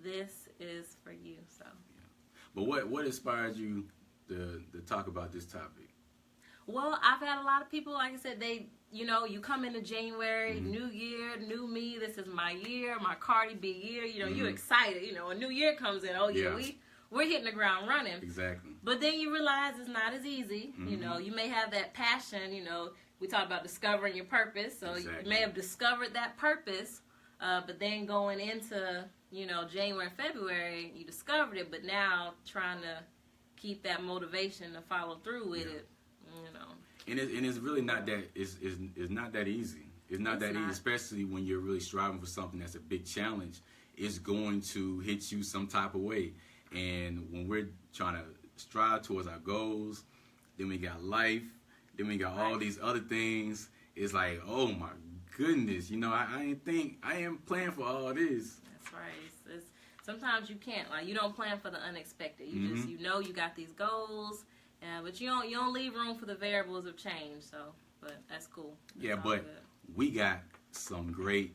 this is for you. So. But what inspired you to talk about this topic? Well, I've had a lot of people, like I said, you come into January, new year, new me, this is my year, my Cardi B year, you're excited, a new year comes in, we're hitting the ground running. Exactly. But then you realize it's not as easy, you may have that passion, we talked about discovering your purpose, so exactly. You may have discovered that purpose, but then going into, January, February, you discovered it, but now trying to keep that motivation to follow through with it. And it's really not that it's not that easy. It's not that easy, especially when you're really striving for something that's a big challenge. It's going to hit you some type of way. And when we're trying to strive towards our goals, then we got life, then we got all these other things. It's like, oh my goodness, I ain't planning for all this. That's right. It's sometimes you can't, you don't plan for the unexpected. You just, you got these goals. Yeah, but you don't leave room for the variables of change. So, but that's cool. That's but good. We got some great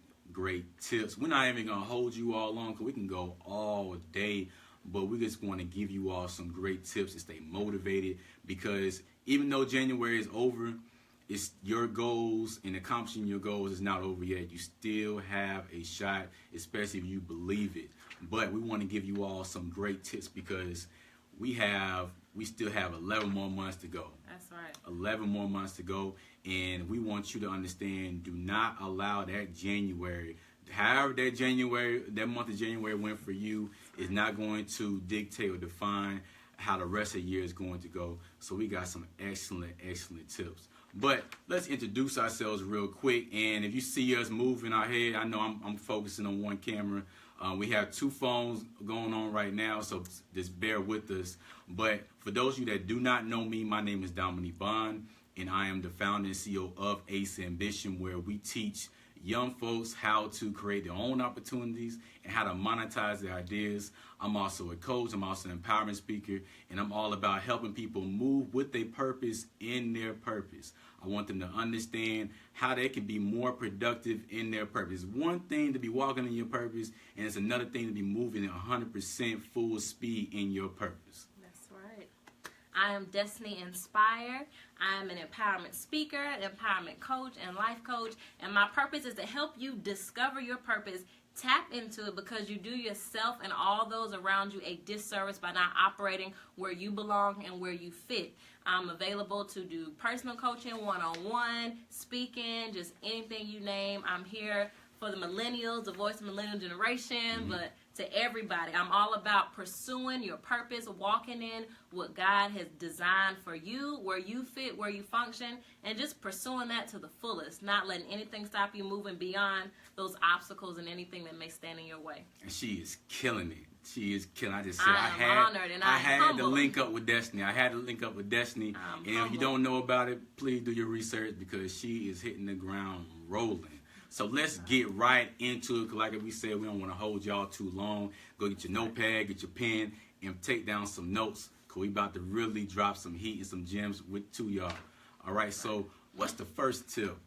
tips. We're not even gonna hold you all long because we can go all day. But we just want to give you all some great tips to stay motivated, because even though January is over, it's your goals and accomplishing your goals is not over yet. You still have a shot, especially if you believe it. But we want to give you all some great tips because we still have 11 more months to go. That's right. 11 more months to go, and we want you to understand, do not allow that January, however that month of January went for you, is not going to dictate or define how the rest of the year is going to go. So we got some excellent tips. But let's introduce ourselves real quick, and if you see us moving our head, I know I'm focusing on one camera. We have two phones going on right now, so just bear with us. But for those of you that do not know me, my name is Dominique Bond, and I am the founder and CEO of Ace Ambition, where we teach young folks how to create their own opportunities and how to monetize their ideas. I'm also a coach. I'm also an empowerment speaker, and I'm all about helping people move with their purpose in their purpose. I want them to understand how they can be more productive in their purpose. It's one thing to be walking in your purpose, and it's another thing to be moving at 100% full speed in your purpose. That's right. I am Destiny Inspire. I am an empowerment speaker, an empowerment coach, and life coach. And my purpose is to help you discover your purpose, tap into it, because you do yourself and all those around you a disservice by not operating where you belong and where you fit. I'm available to do personal coaching, one-on-one, speaking, just anything you name. I'm here for the millennials, the voice of the millennial generation, but to everybody. I'm all about pursuing your purpose, walking in what God has designed for you, where you fit, where you function, and just pursuing that to the fullest, not letting anything stop you moving beyond those obstacles and anything that may stand in your way. And she is killing it. She is killing. I just said I am honored and I had humbled. to link up with Destiny. And if you don't know about it, please do your research, because she is hitting the ground rolling. So let's get right into it, because like we said, we don't want to hold y'all too long. Go get your notepad, get your pen, and take down some notes, because we about to really drop some heat and some gems to y'all. All right, so what's the first tip?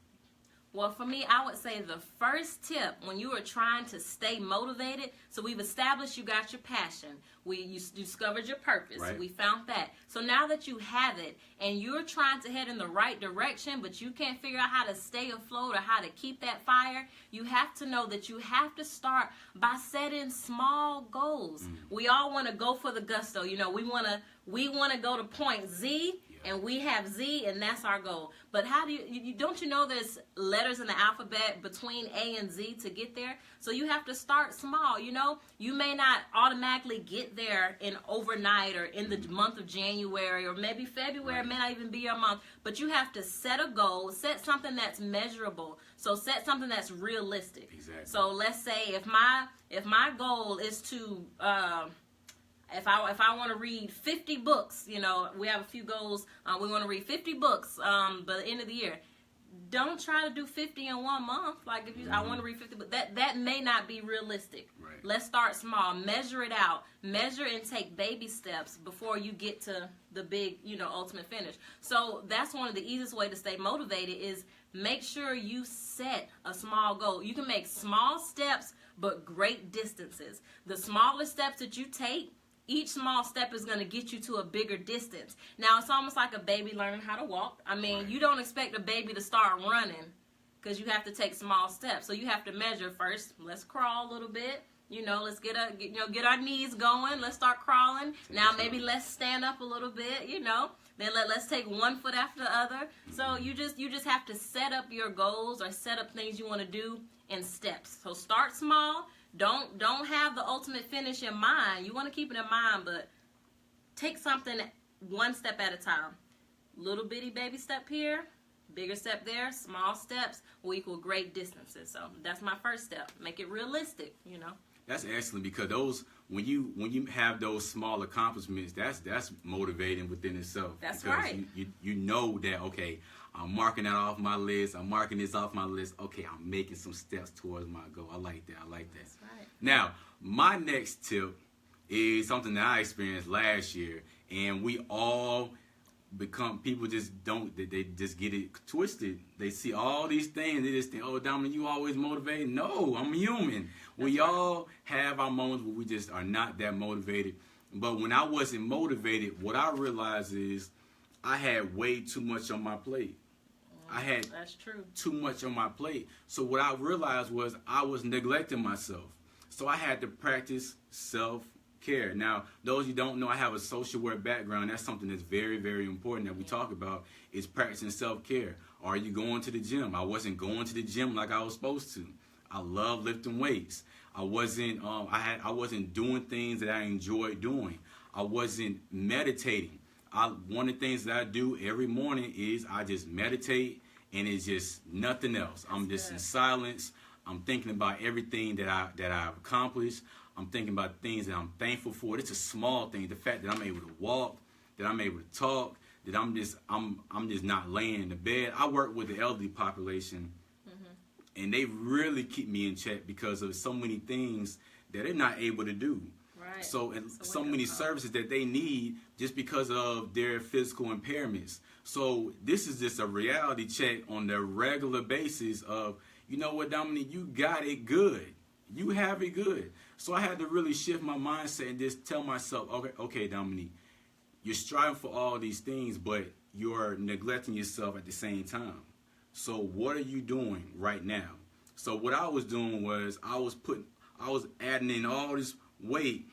Well, for me, I would say the first tip when you are trying to stay motivated, so we've established you got your passion. You discovered your purpose. Right. We found that. So now that you have it and you're trying to head in the right direction, but you can't figure out how to stay afloat or how to keep that fire, you have to know that you have to start by setting small goals. We all want to go for the gusto. We want to go to point Z. And we have Z, and that's our goal. But how do don't you know there's letters in the alphabet between A and Z to get there? So you have to start small. You may not automatically get there in overnight or in the month of January, or maybe February may not even be your month. But you have to set a goal, set something that's measurable. So set something that's realistic. Exactly. So let's say if my goal is to if I want to read 50 books, we have a few goals. We want to read 50 books by the end of the year. Don't try to do 50 in 1 month. Like I want to read 50, but that may not be realistic. Right. Let's start small. Measure it out. Measure and take baby steps before you get to the big, ultimate finish. So that's one of the easiest way to stay motivated is make sure you set a small goal. You can make small steps but great distances. The smaller steps that you take, each small step is going to get you to a bigger distance. Now, it's almost like a baby learning how to walk. I mean, you don't expect a baby to start running because you have to take small steps. So you have to measure first. Let's crawl a little bit. Let's get our knees going. Let's start crawling. Now maybe let's stand up a little bit. Then let's take one foot after the other. So you just have to set up your goals or set up things you want to do in steps. So start small. Don't have the ultimate finish in mind. You want to keep it in mind, but take something one step at a time. Little bitty baby step here, bigger step there. Small steps will equal great distances. So that's my first step. Make it realistic. That's excellent, because when you have those small accomplishments, that's motivating within itself. That's because right. You know that, okay, I'm marking that off my list. I'm marking this off my list. Okay, I'm making some steps towards my goal. I like that. That's right. Now, my next tip is something that I experienced last year, and we all people they just get it twisted. They see all these things, they just think, oh, Dominic, you always motivated. No, I'm human. We all have our moments where we just are not that motivated. But when I wasn't motivated, what I realized is I had way too much on my plate. That's true. Too much on my plate. So what I realized was I was neglecting myself. So I had to practice self-care. Now, those who don't know, I have a social work background. That's something that's very, very important that we talk about, is practicing self-care. Are you going to the gym? I wasn't going to the gym like I was supposed to. I love lifting weights. I wasn't doing things that I enjoyed doing. I wasn't meditating. One of the things that I do every morning is I just meditate, and it's just nothing else. I'm just in silence. I'm thinking about everything that I've accomplished. I'm thinking about things that I'm thankful for. It's a small thing. The fact that I'm able to walk, that I'm able to talk, that I'm just not laying in the bed. I work with the elderly population, and they really keep me in check because of so many things that they're not able to do. Right. So many services that they need just because of their physical impairments. So this is just a reality check on the regular basis of, you know what, Dominic, you got it good. You have it good. So I had to really shift my mindset and just tell myself, okay, Dominic, you're striving for all these things, but you're neglecting yourself at the same time. So what are you doing right now? So what I was doing was I was adding in all this weight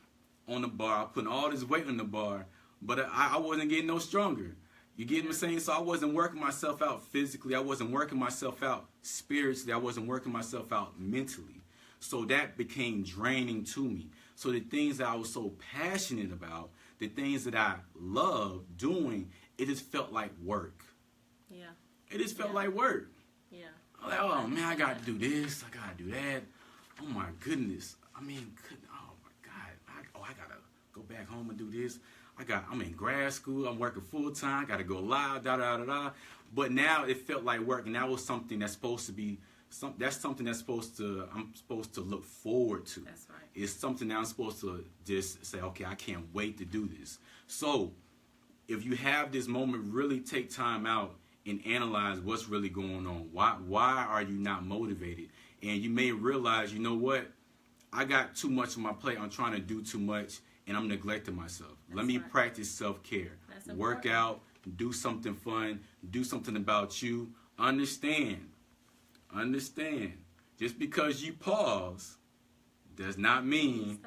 on the bar, putting all this weight on the bar, but I wasn't getting no stronger. You get what I'm saying? So I wasn't working myself out physically. I wasn't working myself out spiritually. I wasn't working myself out mentally. So that became draining to me. So the things that I was so passionate about, the things that I loved doing, it just felt like work. Yeah. It just felt like work. Yeah. I'm like, oh man, I got to do this. I got to do that. Oh my goodness. I mean, oh my God. I got to go back home and do this. I'm in grad school. I'm working full time. I got to go live, But now it felt like work, and that was something that's supposed to be. That's something that's I'm supposed to look forward to. That's right. It's something that I'm supposed to just say, okay, I can't wait to do this. So, if you have this moment, really take time out and analyze what's really going on. Why are you not motivated? And you may realize, you know what? I got too much on my plate. I'm trying to do too much, and I'm neglecting myself. Let me practice self-care. Work out, do something fun, do something about you. Understand. Just because you pause does not mean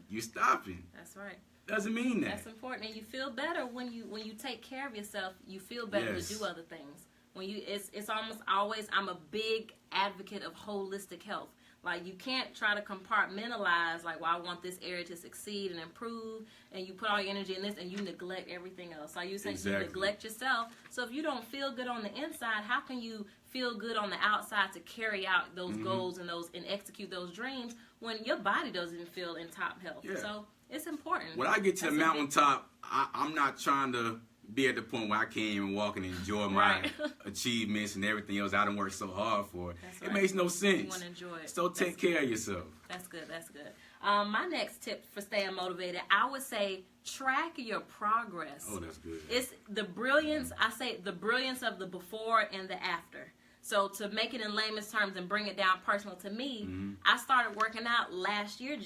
you're stopping. That's right. Doesn't mean that. That's important, and you feel better when you take care of yourself. You feel better to do other things. It's almost always. I'm a big advocate of holistic health. Like, you can't try to compartmentalize, like, well, I want this area to succeed and improve, and you put all your energy in this, and you neglect everything else. Like you say, you neglect yourself. So if you don't feel good on the inside, how can you feel good on the outside to carry out those goals and execute those dreams when your body doesn't feel in top health? Yeah. So it's important. When I get to the mountaintop, I'm not trying to be at the point where I can't even walk and enjoy my achievements and everything else I done worked so hard for. It makes no sense. You want to enjoy it. So take care of yourself. That's good. My next tip for staying motivated, I would say track your progress. Oh, that's good. It's the brilliance, I say the brilliance of the before and the after. So to make it in layman's terms and bring it down personal to me, Mm-hmm. I started working out last year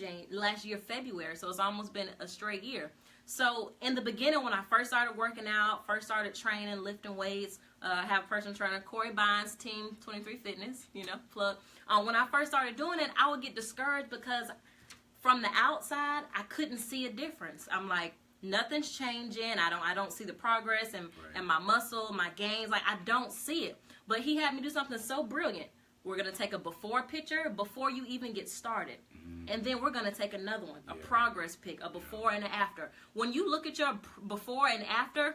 February. So it's almost been a straight year. So in the beginning, when I first started working out, first started training, lifting weights, I have a personal trainer, Corey Bynes, Team 23 Fitness, plug. When I first started doing it, I would get discouraged because from the outside, I couldn't see a difference. I'm like, nothing's changing. I don't see the progress and my muscle, my gains. Like, I don't see it. But he had me do something so brilliant. We're going to take a before picture before you even get started. Mm-hmm. And then we're going to take another one, a progress pic, a before and an after. When you look at your before and after,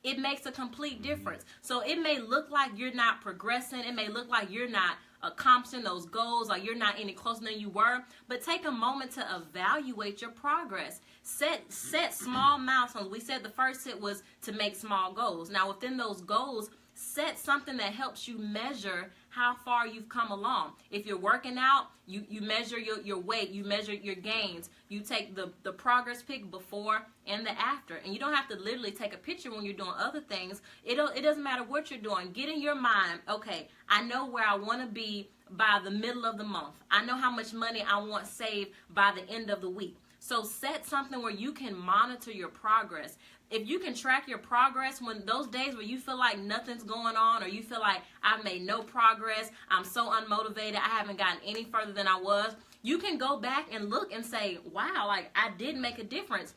it makes a complete difference. So it may look like you're not progressing. It may look like you're not accomplishing those goals, like you're not any closer than you were. But take a moment to evaluate your progress. Set small milestones. We said the first tip was to make small goals. Now within those goals, set something that helps you measure how far you've come along. If you're working out, you measure your weight, you measure your gains. You take the progress pic before and the after. And you don't have to literally take a picture when you're doing other things. It doesn't matter what you're doing. Get in your mind, okay, I know where I want to be by the middle of the month. I know how much money I want saved by the end of the week. So set something where you can monitor your progress. If you can track your progress when those days where you feel like nothing's going on or you feel like I've made no progress, I'm so unmotivated, I haven't gotten any further than I was, you can go back and look and say, wow, like I did make a difference.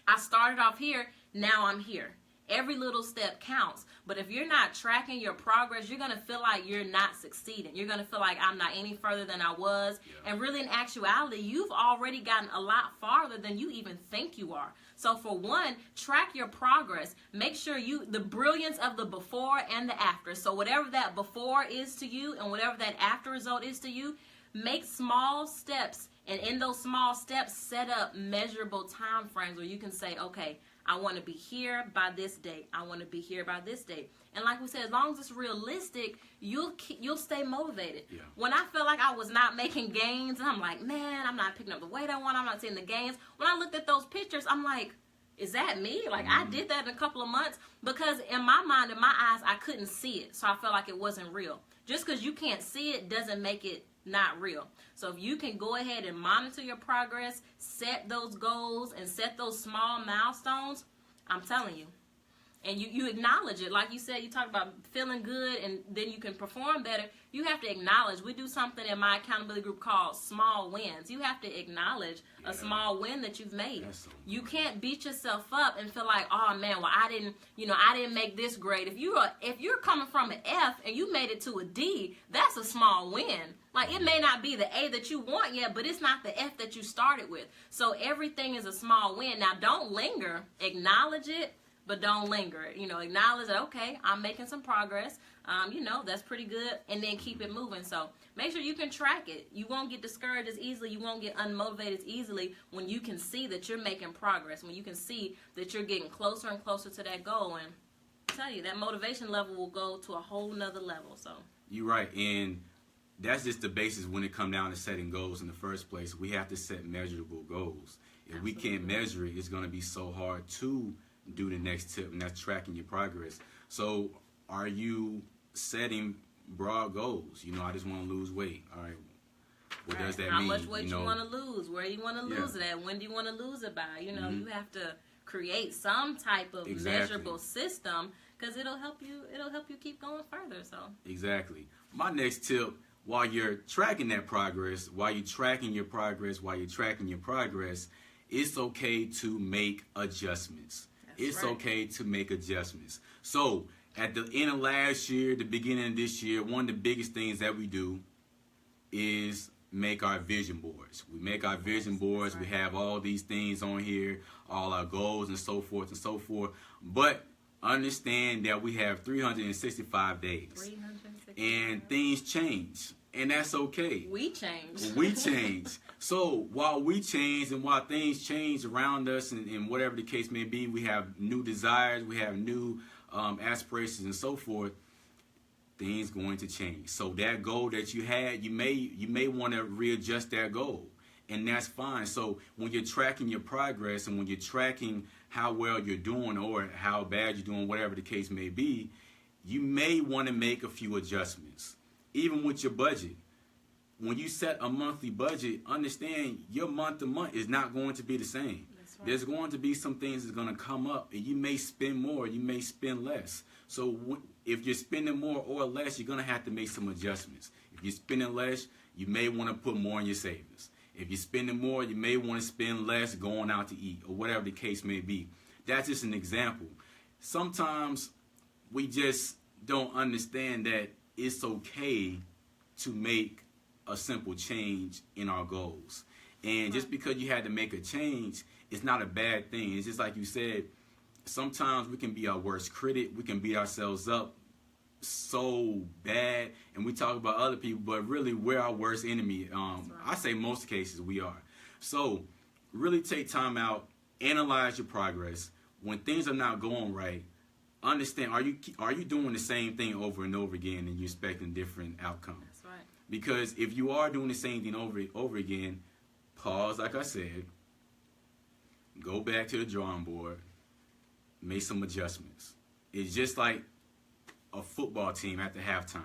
I started off here, now I'm here. Every little step counts. But if you're not tracking your progress, you're going to feel like you're not succeeding. You're going to feel like I'm not any further than I was. Yeah. And really, in actuality, you've already gotten a lot farther than you even think you are. So for one, track your progress. Make sure the brilliance of the before and the after. So whatever that before is to you and whatever that after result is to you, make small steps. And in those small steps, set up measurable time frames where you can say, okay, I want to be here by this date. I want to be here by this date. And like we said, as long as it's realistic, you'll stay motivated. Yeah. When I felt like I was not making gains, and I'm like, man, I'm not picking up the weight I want. I'm not seeing the gains. When I looked at those pictures, I'm like, is that me? Like, I did that in a couple of months because in my mind, in my eyes, I couldn't see it. So I felt like it wasn't real. Just because you can't see it doesn't make it not real. So if you can go ahead and monitor your progress, set those goals and set those small milestones, I'm telling you. And you acknowledge it. Like you said, you talk about feeling good and then you can perform better. You have to acknowledge. We do something in my accountability group called small wins. You have to acknowledge a small win that you've made. So you can't beat yourself up and feel like, oh man, well I didn't make this grade. If you're coming from an F and you made it to a D, that's a small win. Like it may not be the A that you want yet, but it's not the F that you started with. So everything is a small win. Now don't linger. Acknowledge it. But don't linger. Acknowledge that, okay, I'm making some progress. That's pretty good. And then keep it moving. So make sure you can track it. You won't get discouraged as easily. You won't get unmotivated as easily when you can see that you're making progress. When you can see that you're getting closer and closer to that goal. And I tell you, that motivation level will go to a whole nother level. So you're right. And that's just the basis when it comes down to setting goals in the first place. We have to set measurable goals. If Absolutely. We can't measure it, it's going to be so hard to do the next tip, and that's tracking your progress. So are you setting broad goals? I just want to lose weight. All right. What does that mean? How much weight you want to lose? Where you want to lose it at? When do you want to lose it by? You have to create some type of measurable system because it'll help you keep going further. So exactly. My next tip, while you're tracking that progress, it's okay to make adjustments. It's okay to make adjustments. So at the end of last year, the beginning of this year, one of the biggest things that we do is make our vision boards. We make our vision boards. We have all these things on here, all our goals and so forth and so forth. But understand that we have 365 days. And things change. And that's okay. We change. So while we change and while things change around us and whatever the case may be, we have new desires, we have new aspirations and so forth, things going to change. So that goal that you had, you may want to readjust that goal. And that's fine. So when you're tracking your progress and when you're tracking how well you're doing or how bad you're doing, whatever the case may be, you may want to make a few adjustments. Even with your budget. When you set a monthly budget, understand your month to month is not going to be the same. Right. There's going to be some things that's going to come up, and you may spend more, you may spend less. So if you're spending more or less, you're going to have to make some adjustments. If you're spending less, you may want to put more in your savings. If you're spending more, you may want to spend less going out to eat or whatever the case may be. That's just an example. Sometimes we just don't understand that it's okay to make a simple change in our goals. And just because you had to make a change, it's not a bad thing. It's just like you said, sometimes we can be our worst critic. We can beat ourselves up so bad, and we talk about other people, but really we're our worst enemy. I say most cases we are. So really take time out, analyze your progress. When things are not going right, understand, are you doing the same thing over and over again and you're expecting different outcomes? That's right. Because if you are doing the same thing over again, pause, like I said, go back to the drawing board, make some adjustments. It's just like a football team after halftime.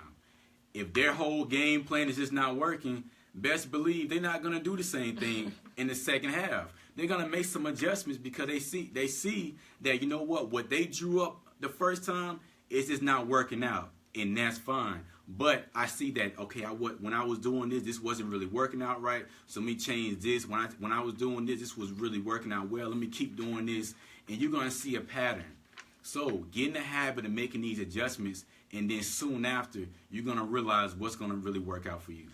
If their whole game plan is just not working, best believe they're not going to do the same thing in the second half. They're going to make some adjustments because they see that, you know what they drew up the first time is just not working out, and that's fine. But I see that, okay, when I was doing this wasn't really working out right, so let me change this. When I was doing this was really working out well. Let me keep doing this, and you're going to see a pattern. So get in the habit of making these adjustments, and then soon after, you're going to realize what's going to really work out for you.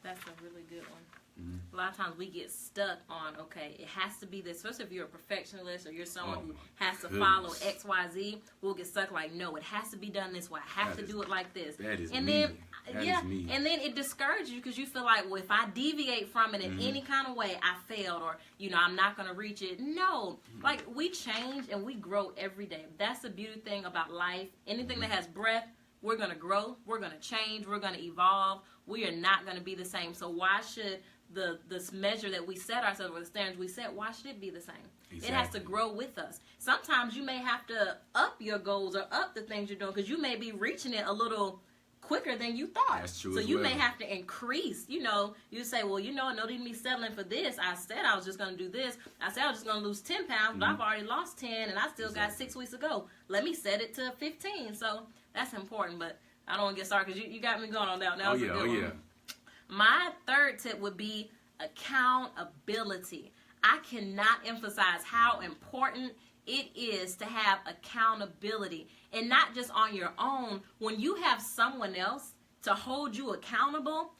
That's a really good one. Mm-hmm. A lot of times we get stuck on, okay, it has to be this. Especially if you're a perfectionist or you're someone who has to follow X, Y, Z, we'll get stuck like, no, it has to be done this way. I have to do it like this. That is and me. And then it discourages you because you feel like, well, if I deviate from it in any kind of way, I failed, or, I'm not going to reach it. No. Like, we change and we grow every day. That's the beauty thing about life. Anything that has breath, we're going to grow, we're going to change, we're going to evolve. We are not going to be the same. So why should this measure that we set ourselves, or the standards we set, why should it be the same? Exactly. It has to grow with us. Sometimes you may have to up your goals or up the things you're doing because you may be reaching it a little quicker than you thought. That's true. So you may have to increase. You say, well, no need me settling for this. I said I was just going to do this. I said I was just going to lose 10 pounds, but I've already lost 10, and I still got 6 weeks to go. Let me set it to 15. So that's important, but I don't want to get started because you got me going on that. That was a good one. My third tip would be accountability. I cannot emphasize how important it is to have accountability, and not just on your own. When you have someone else to hold you accountable,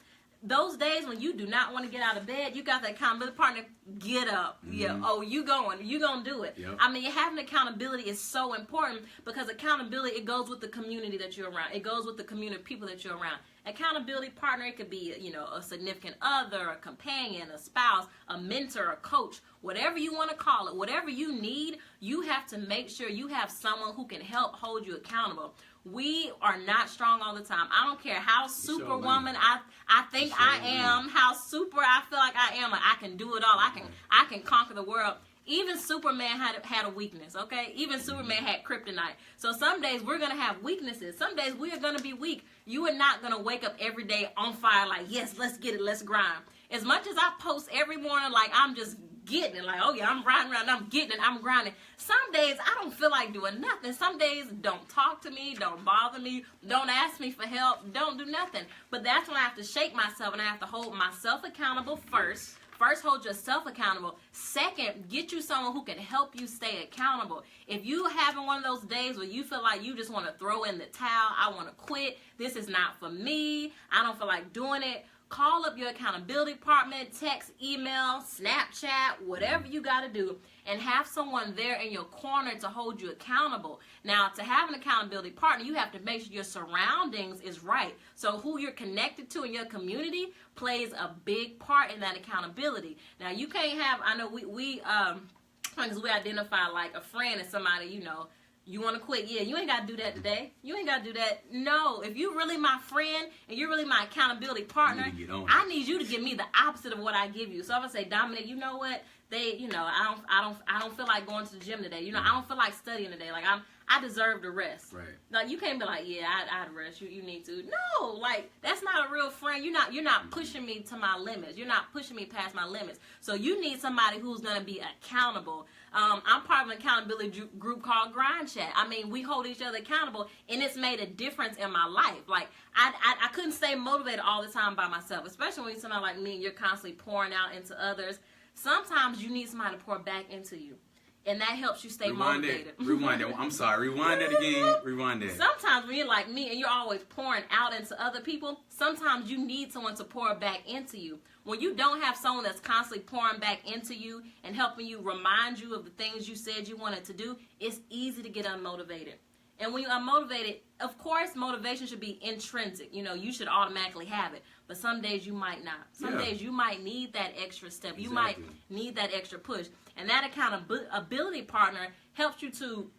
those days when you do not want to get out of bed, you got the accountability partner, get up. Yeah. Oh, you going to do it. Yep. I mean, having accountability is so important because accountability, it goes with the community that you're around. It goes with the community of people that you're around. Accountability partner, it could be, a significant other, a companion, a spouse, a mentor, a coach, whatever you want to call it, whatever you need, you have to make sure you have someone who can help hold you accountable. We are not strong all the time. I don't care how superwoman I think I am, how super I feel like I am. Like I can do it all. I can conquer the world. Even Superman had a weakness, okay? Even Superman had kryptonite. So some days we're going to have weaknesses. Some days we are going to be weak. You are not going to wake up every day on fire like, yes, let's get it, let's grind. As much as I post every morning like I'm just getting it, like, oh yeah, I'm riding around, I'm getting it, I'm grinding. Some days I don't feel like doing nothing. Some days don't talk to me, don't bother me, don't ask me for help, don't do nothing. But that's when I have to shake myself and I have to hold myself accountable first. First, hold yourself accountable. Second, get you someone who can help you stay accountable. If you having one of those days where you feel like you just want to throw in the towel, I want to quit, this is not for me, I don't feel like doing it, call up your accountability partner, text, email, Snapchat, whatever you got to do, and have someone there in your corner to hold you accountable. Now, to have an accountability partner, you have to make sure your surroundings is right. So who you're connected to in your community plays a big part in that accountability. Now, you can't have, I know we identify like a friend as somebody, you want to quit? Yeah, you ain't got to do that today. You ain't got to do that. No, if you're really my friend and you're really my accountability partner, I need you to give me the opposite of what I give you. So I'm going to say, Dominic, you know what? I don't feel like going to the gym today. I don't feel like studying today. Like I deserve the rest. Right. Like you can't be like, yeah, I'd rest. You need to. No, like that's not a real friend. You're not pushing me to my limits. You're not pushing me past my limits. So you need somebody who's gonna be accountable. I'm part of an accountability group called Grind Chat. I mean, we hold each other accountable, and it's made a difference in my life. Like I couldn't stay motivated all the time by myself, especially when you're somebody like me and you're constantly pouring out into others. Sometimes you need somebody to pour back into you. And that helps you stay motivated. Rewind that. I'm sorry. Rewind that again. Rewind that. Sometimes when you're like me and you're always pouring out into other people, sometimes you need someone to pour back into you. When you don't have someone that's constantly pouring back into you and helping you remind you of the things you said you wanted to do, it's easy to get unmotivated. And when you're unmotivated, of course, motivation should be intrinsic. You should automatically have it. But some days you might not. Some days you might need that extra step. You might need that extra push. And that accountability partner helps you to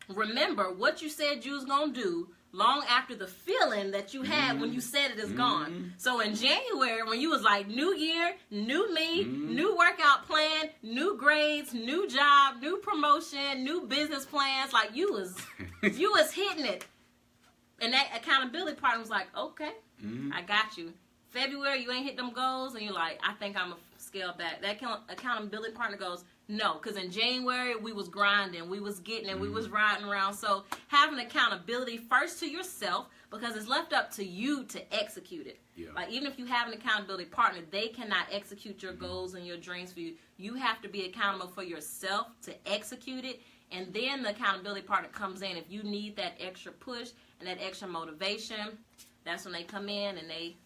remember what you said you was going to do long after the feeling that you had when you said it is gone. So in January, when you was like, new year, new me, new workout plan, new grades, new job, new promotion, new business plans, like you was hitting it. And that accountability partner was like, okay, I got you. February, you ain't hit them goals, and you're like, I think I'm going to scale back. That accountability partner goes, no, because in January, we was grinding, we was getting it, we was riding around. So having accountability first to yourself, because it's left up to you to execute it. Yeah. Like, even if you have an accountability partner, they cannot execute your goals and your dreams for you. You have to be accountable for yourself to execute it. And then the accountability partner comes in. If you need that extra push and that extra motivation, that's when they come in and they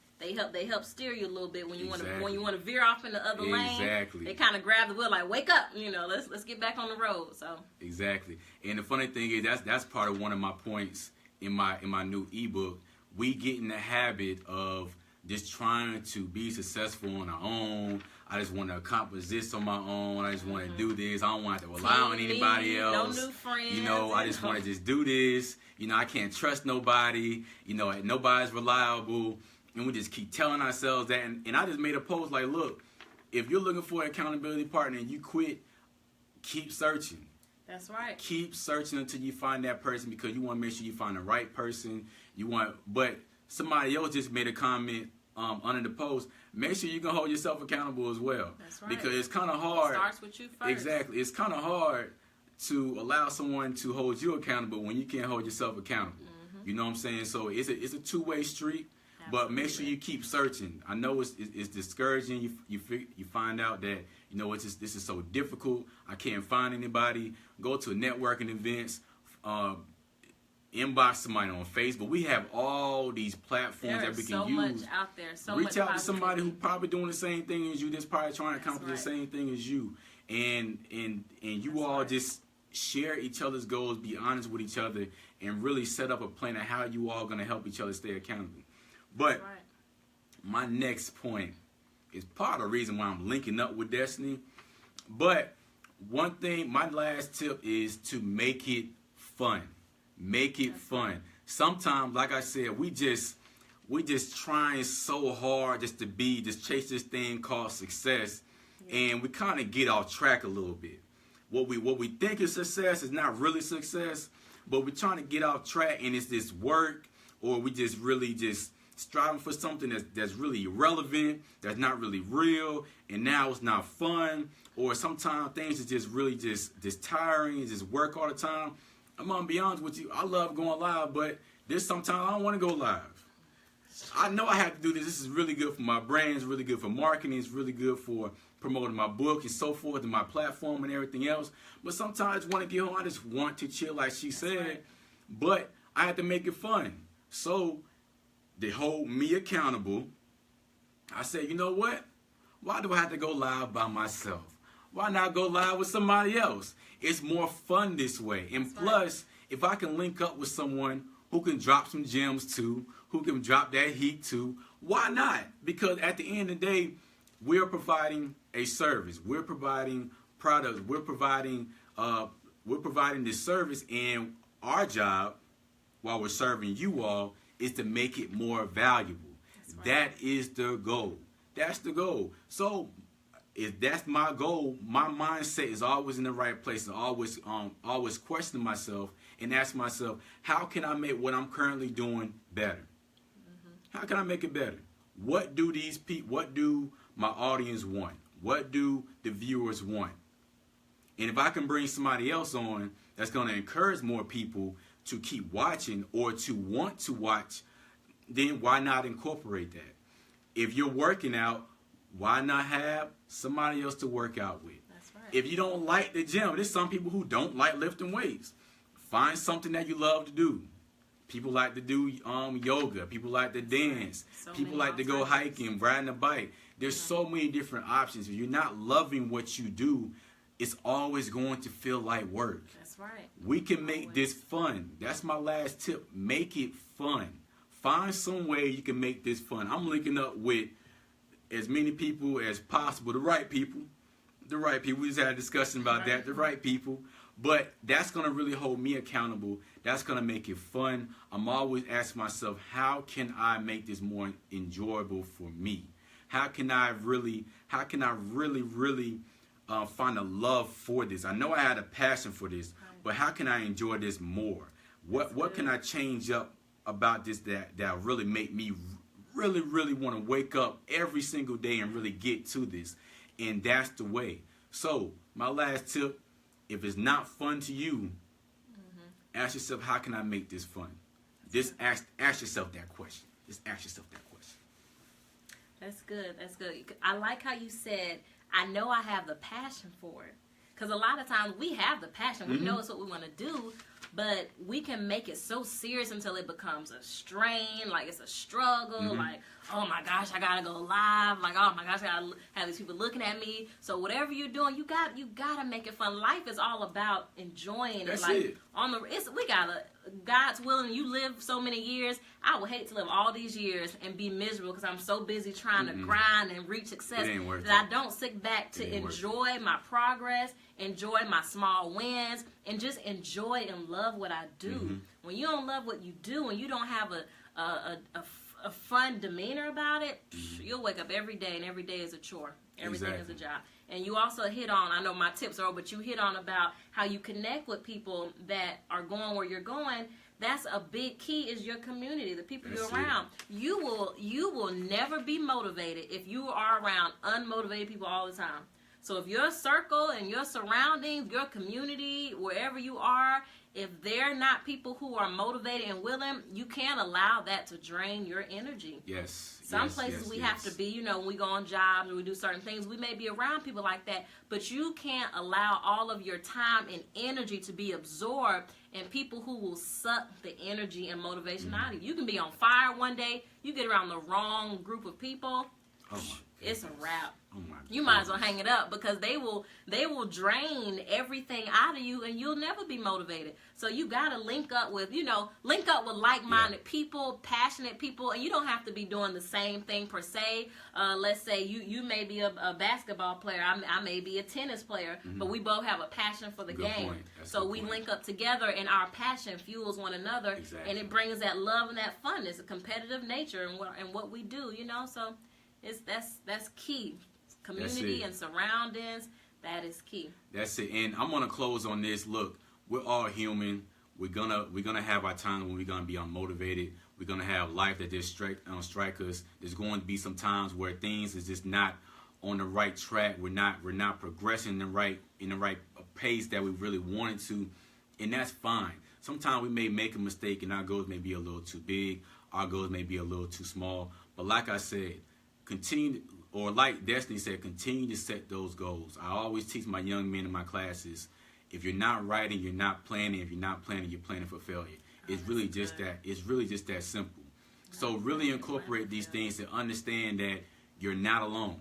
help steer you a little bit when you want to veer off in the other lane. Exactly. They kind of grab the wheel like, wake up, let's get back on the road. So exactly. And the funny thing is that's part of one of my points in my new ebook. We get in the habit of just trying to be successful on our own. I just want to accomplish this on my own. I just want to do this. I don't want to rely on anybody else. No new friends. I just want to just do this. I can't trust nobody. Nobody's reliable. And we just keep telling ourselves that. And I just made a post like, look, if you're looking for an accountability partner and you quit, keep searching. That's right. Keep searching until you find that person, because you want to make sure you find the right person. But somebody else just made a comment under the post. Make sure you can hold yourself accountable as well. That's right. Because it's kind of hard. It starts with you first. Exactly. It's kind of hard to allow someone to hold you accountable when you can't hold yourself accountable. You know what I'm saying? So it's a two-way street. But make sure you keep searching. I know it's discouraging. You find out that this is so difficult. I can't find anybody. Go to networking events. Inbox somebody on Facebook. We have all these platforms that we can use. There is so much out there. Reach out to somebody who's probably doing the same thing as you. That's probably trying to accomplish the same thing as you. And you all just share each other's goals. Be honest with each other, and really set up a plan of how you all going to help each other stay accountable. But my next point is part of the reason why I'm linking up with Destiny. But one thing, my last tip is to make it fun. Make it fun. Sometimes, like I said, we just trying so hard just chase this thing called success, and we kind of get off track a little bit. What we think is success is not really success, but we're trying to get off track, and it's this work, or we just really just striving for something that's really irrelevant, that's not really real, and now it's not fun. Or sometimes things are just really just tiring, just work all the time. I'm gonna be honest with you, I love going live, but there's sometimes I don't want to go live. I know I have to do this. This is really good for my brand, it's really good for marketing, it's really good for promoting my book and so forth, and my platform and everything else. But sometimes I just want to get home, I just want to chill, like she said. But I have to make it fun. So they hold me accountable. I said, you know what? Why do I have to go live by myself? Why not go live with somebody else? It's more fun this way. And plus, if I can link up with someone who can drop some gems too, who can drop that heat too, why not? Because at the end of the day, we're providing a service. We're providing products. We're providing this service, and our job, while we're serving you all, is to make it more valuable. That is the goal. That's the goal. So if that's my goal, my mindset is always in the right place. And always questioning myself and asking myself, how can I make what I'm currently doing better? How can I make it better? What do what do my audience want? What do the viewers want? And if I can bring somebody else on that's going to encourage more people to keep watching or to want to watch, then why not incorporate that? If you're working out, why not have somebody else to work out with? That's right. If you don't like the gym, there's some people who don't like lifting weights. Find something that you love to do. People like to do yoga. People like to dance. So People many like to go alternatives. hiking, riding a bike. There's so many different options. If you're not loving what you do, it's always going to feel like work. That's right. We can make this fun. That's my last tip. Make it fun. Find some way you can make this fun. I'm linking up with as many people as possible. The right people. The right people. We just had a discussion about that. The right people. But that's going to really hold me accountable. That's going to make it fun. I'm always asking myself, how can I make this more enjoyable for me? How can I really find a love for this? I know I had a passion for this, but how can I enjoy this more? What can I change up about this that really make me really want to wake up every single day and really get to this? And that's the way. So my last tip, if it's not fun to you, ask yourself, how can I make this fun? Just ask yourself that question. Just ask yourself that question. That's good. That's good. I like how you said, I know I have the passion for it. Because a lot of times we have the passion. We know it's what we want to do, but we can make it so serious until it becomes a strain, like it's a struggle, like, oh my gosh, I gotta go live, like, oh my gosh, I gotta have these people looking at me. So whatever you're doing, you gotta make it fun. Life is all about enjoying That's it. Like it. We gotta, God's willing, you live so many years. I would hate to live all these years and be miserable because I'm so busy trying to grind and reach success It ain't worth that I don't sit back to It ain't worth enjoy my progress, enjoy my small wins, and just enjoy and love what I do. When you don't love what you do and you don't have a fun demeanor about it, you'll wake up every day and every day is a chore. Everything is a job. And you also hit on, I know my tips are, but you hit on about how you connect with people that are going where you're going. That's a big key, is your community, the people That's you're around. You will never be motivated if you are around unmotivated people all the time. So if your circle and your surroundings, your community, wherever you are, if they're not people who are motivated and willing, you can't allow that to drain your energy. Yes. Some places we have to be, when we go on jobs and we do certain things, we may be around people like that, but you can't allow all of your time and energy to be absorbed in people who will suck the energy and motivation out of you. You can be on fire one day, you get around the wrong group of people, it's a wrap. Oh my You might as well hang it up, because they will drain everything out of you and you'll never be motivated. So you got to link up with like-minded people, passionate people, and you don't have to be doing the same thing per se. Let's say you may be a basketball player, I may be a tennis player, but we both have a passion for the Good game. point. That's a So good we point. link up together and our passion fuels one another, Exactly. and it brings that love and that funness, a competitive nature in what we do, so that's key. Community and surroundings, that is key. That's it. And I'm gonna close on this. Look, we're all human. We're gonna have our times when we're gonna be unmotivated. We're gonna have life that just strike us. There's going to be some times where things is just not on the right track. We're not progressing in the right pace that we really wanted to, and that's fine. Sometimes we may make a mistake and our goals may be a little too big. Our goals may be a little too small. But like I said, continue. Or like Destiny said, continue to set those goals. I always teach my young men in my classes, if you're not writing, you're not planning. If you're not planning, you're planning for failure. It's really just that. It's really just that simple. So really incorporate these things to understand that you're not alone.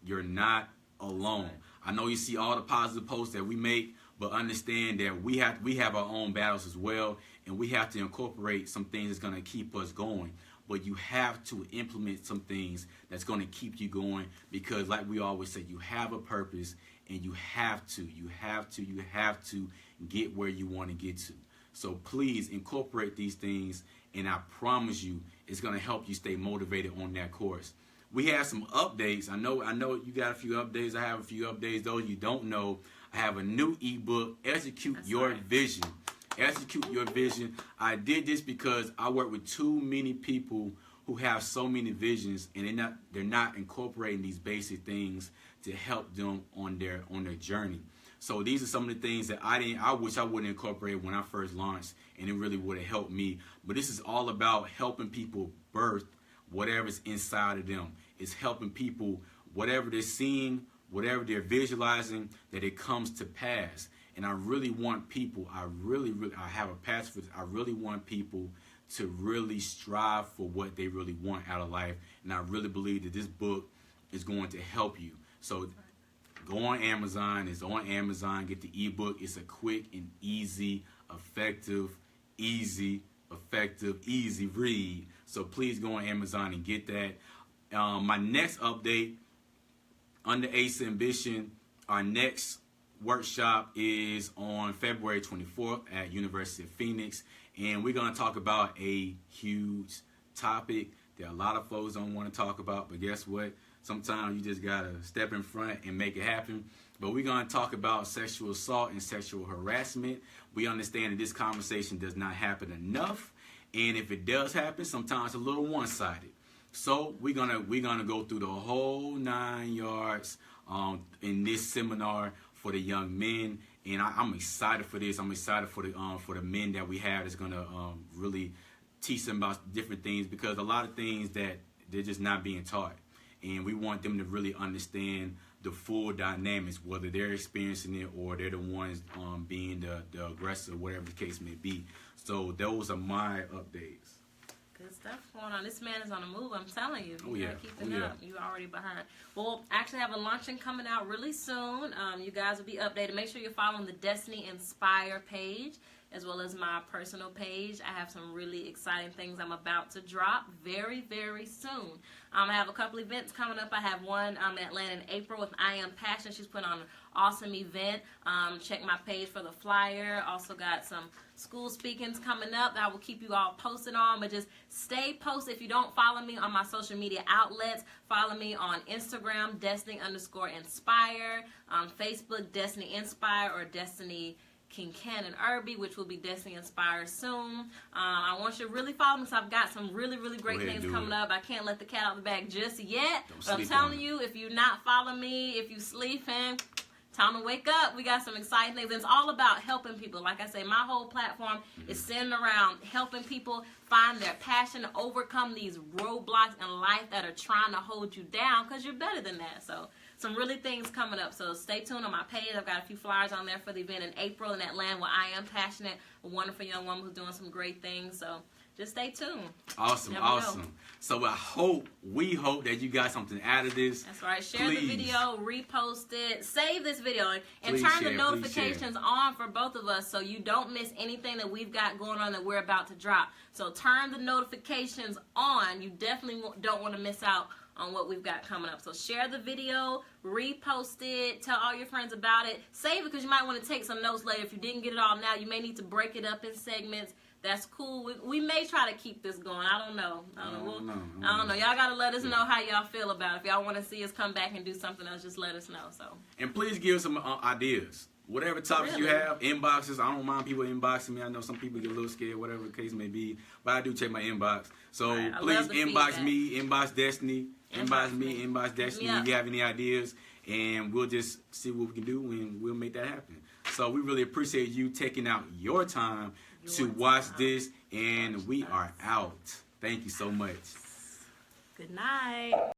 You're not alone. I know you see all the positive posts that we make, but understand that we have our own battles as well, and we have to incorporate some things that's going to keep us going. But you have to implement some things that's going to keep you going, because like we always say, you have a purpose and you have to get where you want to get to. So please incorporate these things, and I promise you it's going to help you stay motivated on that course. we have some updates. I know you got a few updates. I have a few updates. Those you don't know, I have a new ebook, Execute Your Vision. Execute Your Vision. I did this because I work with too many people who have so many visions, and they're not incorporating these basic things to help them on their journey. So these are some of the things that I wish I would have incorporated when I first launched, and it really would have helped me. But this is all about helping people birth whatever's inside of them. It's helping people, whatever they're seeing, whatever they're visualizing, that it comes to pass. And I really want people, I have a passion for this. I really want people to really strive for what they really want out of life. And I really believe that this book is going to help you. So go on Amazon. It's on Amazon. Get the ebook. It's a quick and easy, effective read. So please go on Amazon and get that. My next update under Ace Ambition, our next workshop is on February 24th at University of Phoenix, and we're going to talk about a huge topic that a lot of folks don't want to talk about, but guess what? Sometimes you just got to step in front and make it happen. But we're going to talk about sexual assault and sexual harassment. We understand that this conversation does not happen enough, and if it does happen, sometimes a little one-sided. So we're gonna go through the whole 9 yards in this seminar for the young men, and I'm excited for this. I'm excited for the men that we have that's gonna really teach them about different things, because a lot of things that they're just not being taught, and we want them to really understand the full dynamics, whether they're experiencing it or they're the ones being the aggressor, whatever the case may be. So those are my updates. Good stuff going on. This man is on the move, I'm telling you. Oh, yeah. Keeping up. You're already behind. Well, actually have a launching coming out really soon. You guys will be updated. Make sure you're following the Destiny Inspire page, as well as my personal page. I have some really exciting things I'm about to drop very, very soon. I have a couple events coming up. I have one in Atlanta in April with I Am Passion. She's putting on an awesome event. Check my page for the flyer. Also got some school speakings coming up that I will keep you all posted on. But just stay posted. If you don't follow me on my social media outlets, follow me on Instagram, Destiny_Inspire, Facebook, Destiny Inspire, or Destiny Kincannon Irby, which will be Destiny Inspire soon. I want you to really follow me, because I've got some really, really great things coming up. I can't let the cat out of the bag just yet. But I'm telling you, if you not follow me, if you sleeping, time to wake up. We got some exciting things. It's all about helping people. Like I say, my whole platform is centered around helping people find their passion, to overcome these roadblocks in life that are trying to hold you down, because you're better than that. So some really things coming up. So stay tuned on my page. I've got a few flyers on there for the event in April in Atlanta where I Am Passionate, a wonderful young woman who's doing some great things. So just stay tuned. Awesome. So we hope that you got something out of this. That's right. Share the video, repost it, save this video, and Please turn share, the notifications on for both of us, so you don't miss anything that we've got going on that we're about to drop. So turn the notifications on. You definitely don't want to miss out on what we've got coming up. So share the video, repost it, tell all your friends about it, save it, because you might want to take some notes later. If you didn't get it all now, you may need to break it up in segments. That's cool. We may try to keep this going. I don't know. I don't know. Y'all got to let us know how y'all feel about it. If y'all want to see us come back and do something else, just let us know. So. And please give us some ideas. Whatever topics you have, inboxes. I don't mind people inboxing me. I know some people get a little scared, whatever the case may be. But I do check my inbox. So please inbox me, inbox Destiny, inbox me, inbox Destiny if you have any ideas. And we'll just see what we can do, and we'll make that happen. So we really appreciate you taking out your time to watch this, and we are out. Thank you so much. Good night.